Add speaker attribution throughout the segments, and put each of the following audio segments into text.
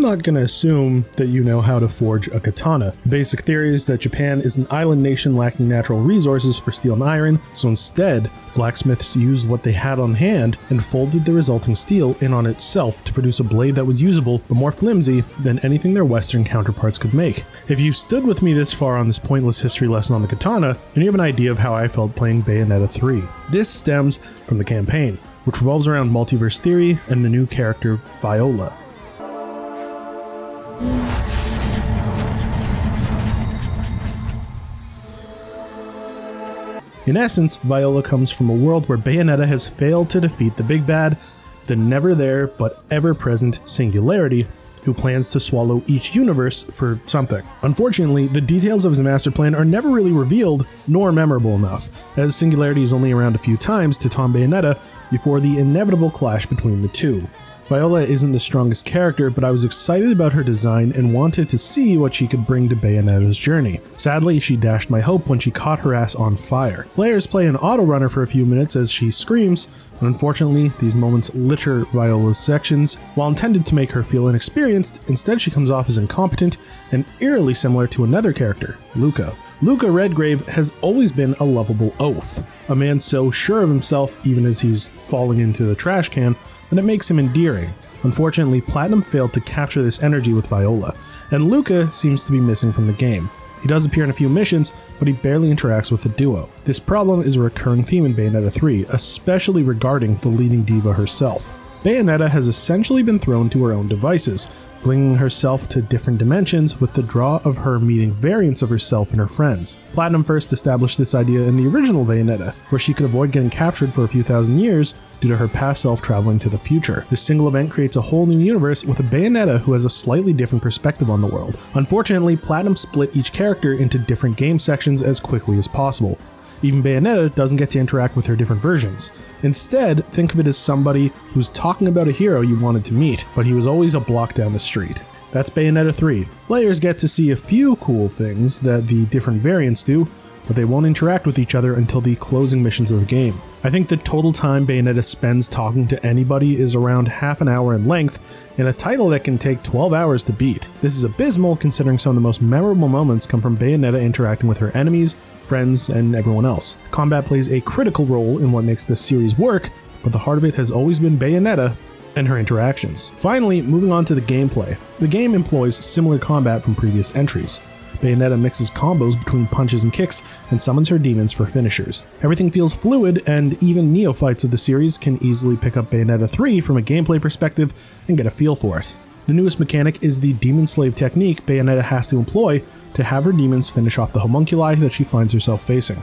Speaker 1: I'm not going to assume that you know how to forge a katana. The basic theory is that Japan is an island nation lacking natural resources for steel and iron, so instead, blacksmiths used what they had on hand and folded the resulting steel in on itself to produce a blade that was usable but more flimsy than anything their Western counterparts could make. If you stood with me this far on this pointless history lesson on the katana, then you have an idea of how I felt playing Bayonetta 3. This stems from the campaign, which revolves around multiverse theory and the new character Viola. In essence, Viola comes from a world where Bayonetta has failed to defeat the big bad, the never there but ever present Singularity, who plans to swallow each universe for something. Unfortunately, the details of his master plan are never really revealed nor memorable enough, as Singularity is only around a few times to taunt Bayonetta before the inevitable clash between the two. Viola isn't the strongest character, but I was excited about her design and wanted to see what she could bring to Bayonetta's journey. Sadly, she dashed my hope when she caught her ass on fire. Players play an auto runner for a few minutes as she screams, and unfortunately, these moments litter Viola's sections. While intended to make her feel inexperienced, instead she comes off as incompetent and eerily similar to another character, Luca. Luca Redgrave has always been a lovable oaf, a man so sure of himself even as he's falling into the trash can, and it makes him endearing. Unfortunately, Platinum failed to capture this energy with Viola, and Luca seems to be missing from the game. He does appear in a few missions, but he barely interacts with the duo. This problem is a recurring theme in Bayonetta 3, especially regarding the leading diva herself. Bayonetta has essentially been thrown to her own devices, flinging herself to different dimensions with the draw of her meeting variants of herself and her friends. Platinum first established this idea in the original Bayonetta, where she could avoid getting captured for a few thousand years due to her past self traveling to the future. This single event creates a whole new universe with a Bayonetta who has a slightly different perspective on the world. Unfortunately, Platinum split each character into different game sections as quickly as possible. Even Bayonetta doesn't get to interact with her different versions. Instead, think of it as somebody who's talking about a hero you wanted to meet, but he was always a block down the street. That's Bayonetta 3. Players get to see a few cool things that the different variants do, but they won't interact with each other until the closing missions of the game. I think the total time Bayonetta spends talking to anybody is around half an hour in length, in a title that can take 12 hours to beat. This is abysmal considering some of the most memorable moments come from Bayonetta interacting with her enemies, friends, and everyone else. Combat plays a critical role in what makes this series work, but the heart of it has always been Bayonetta and her interactions. Finally, moving on to the gameplay. The game employs similar combat from previous entries. Bayonetta mixes combos between punches and kicks and summons her demons for finishers. Everything feels fluid, and even neophytes of the series can easily pick up Bayonetta 3 from a gameplay perspective and get a feel for it. The newest mechanic is the demon slave technique Bayonetta has to employ to have her demons finish off the homunculi that she finds herself facing.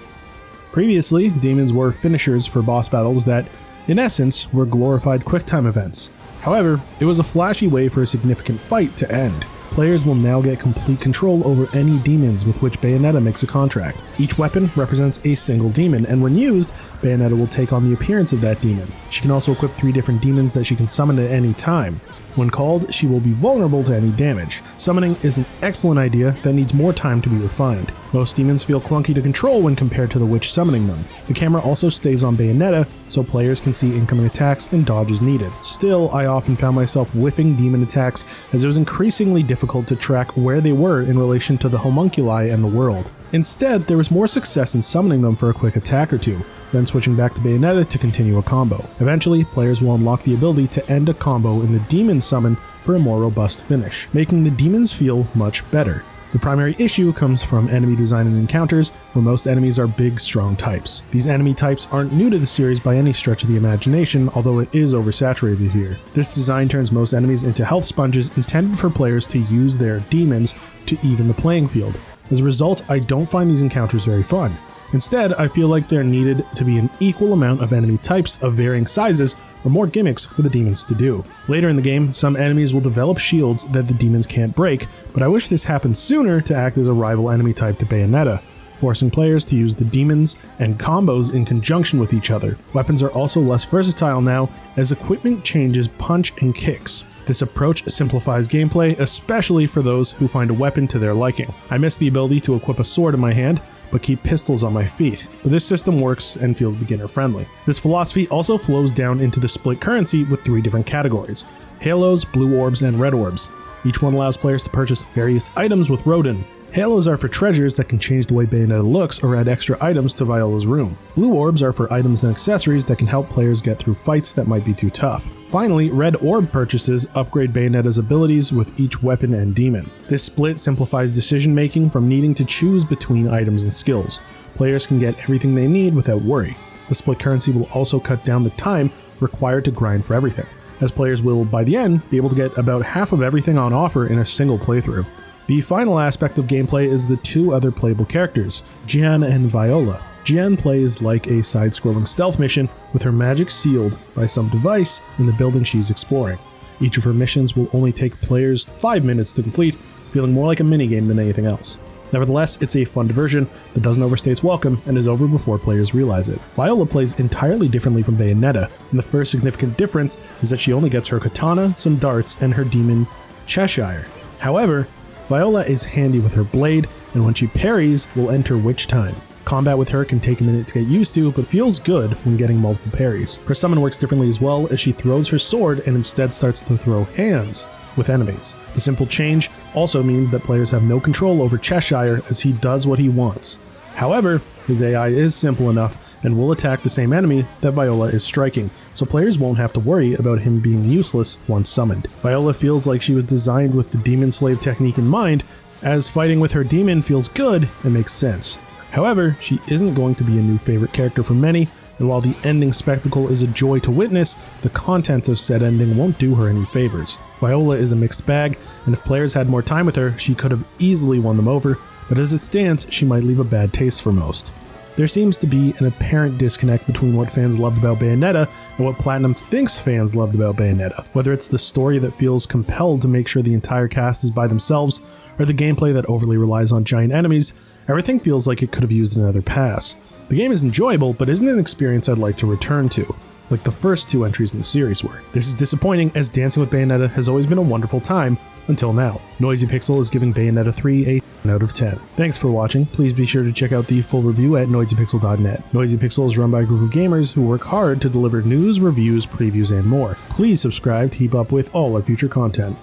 Speaker 1: Previously, demons were finishers for boss battles that, in essence, were glorified QuickTime events. However, it was a flashy way for a significant fight to end. Players will now get complete control over any demons with which Bayonetta makes a contract. Each weapon represents a single demon, and when used, Bayonetta will take on the appearance of that demon. She can also equip 3 different demons that she can summon at any time. When called, she will be vulnerable to any damage. Summoning is an excellent idea that needs more time to be refined. Most demons feel clunky to control when compared to the witch summoning them. The camera also stays on Bayonetta, so players can see incoming attacks and dodge as needed. Still, I often found myself whiffing demon attacks as it was increasingly difficult to track where they were in relation to the homunculi and the world. Instead, there was more success in summoning them for a quick attack or two, then switching back to Bayonetta to continue a combo. Eventually, players will unlock the ability to end a combo in the demon summon for a more robust finish, making the demons feel much better. The primary issue comes from enemy design and encounters, where most enemies are big, strong types. These enemy types aren't new to the series by any stretch of the imagination, although it is oversaturated here. This design turns most enemies into health sponges intended for players to use their demons to even the playing field. As a result, I don't find these encounters very fun. Instead, I feel like there needed to be an equal amount of enemy types of varying sizes or more gimmicks for the demons to do. Later in the game, some enemies will develop shields that the demons can't break, but I wish this happened sooner to act as a rival enemy type to Bayonetta, forcing players to use the demons and combos in conjunction with each other. Weapons are also less versatile now, as equipment changes punch and kicks. This approach simplifies gameplay, especially for those who find a weapon to their liking. I miss the ability to equip a sword in my hand, but keep pistols on my feet. But this system works and feels beginner friendly. This philosophy also flows down into the split currency with 3 different categories: halos, blue orbs, and red orbs. Each one allows players to purchase various items with Rodin. Halos are for treasures that can change the way Bayonetta looks or add extra items to Viola's room. Blue orbs are for items and accessories that can help players get through fights that might be too tough. Finally, red orb purchases upgrade Bayonetta's abilities with each weapon and demon. This split simplifies decision making from needing to choose between items and skills. Players can get everything they need without worry. The split currency will also cut down the time required to grind for everything, as players will, by the end, be able to get about half of everything on offer in a single playthrough. The final aspect of gameplay is the two other playable characters, Gian and Viola. Gian plays like a side-scrolling stealth mission with her magic sealed by some device in the building she's exploring. Each of her missions will only take players 5 minutes to complete, feeling more like a minigame than anything else. Nevertheless, it's a fun diversion that doesn't overstay its welcome and is over before players realize it. Viola plays entirely differently from Bayonetta, and the first significant difference is that she only gets her katana, some darts, and her demon, Cheshire. However, Viola is handy with her blade, and when she parries, will enter Witch Time. Combat with her can take a minute to get used to, but feels good when getting multiple parries. Her summon works differently as well, as she throws her sword and instead starts to throw hands with enemies. The simple change also means that players have no control over Cheshire, as he does what he wants. However, his AI is simple enough and will attack the same enemy that Viola is striking, so players won't have to worry about him being useless once summoned. Viola feels like she was designed with the Demon Slave technique in mind, as fighting with her demon feels good and makes sense. However, she isn't going to be a new favorite character for many, and while the ending spectacle is a joy to witness, the content of said ending won't do her any favors. Viola is a mixed bag, and if players had more time with her, she could have easily won them over, but as it stands, she might leave a bad taste for most. There seems to be an apparent disconnect between what fans loved about Bayonetta and what Platinum thinks fans loved about Bayonetta. Whether it's the story that feels compelled to make sure the entire cast is by themselves, or the gameplay that overly relies on giant enemies, everything feels like it could have used another pass. The game is enjoyable, but isn't an experience I'd like to return to, like the first two entries in the series were. This is disappointing, as dancing with Bayonetta has always been a wonderful time, until now. Noisy Pixel is giving Bayonetta 3 a 10 out of 10. Thanks for watching. Please be sure to check out the full review at noisypixel.net. Noisy Pixel is run by a group of gamers who work hard to deliver news, reviews, previews, and more. Please subscribe to keep up with all our future content.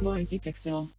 Speaker 2: Noisy Pixel.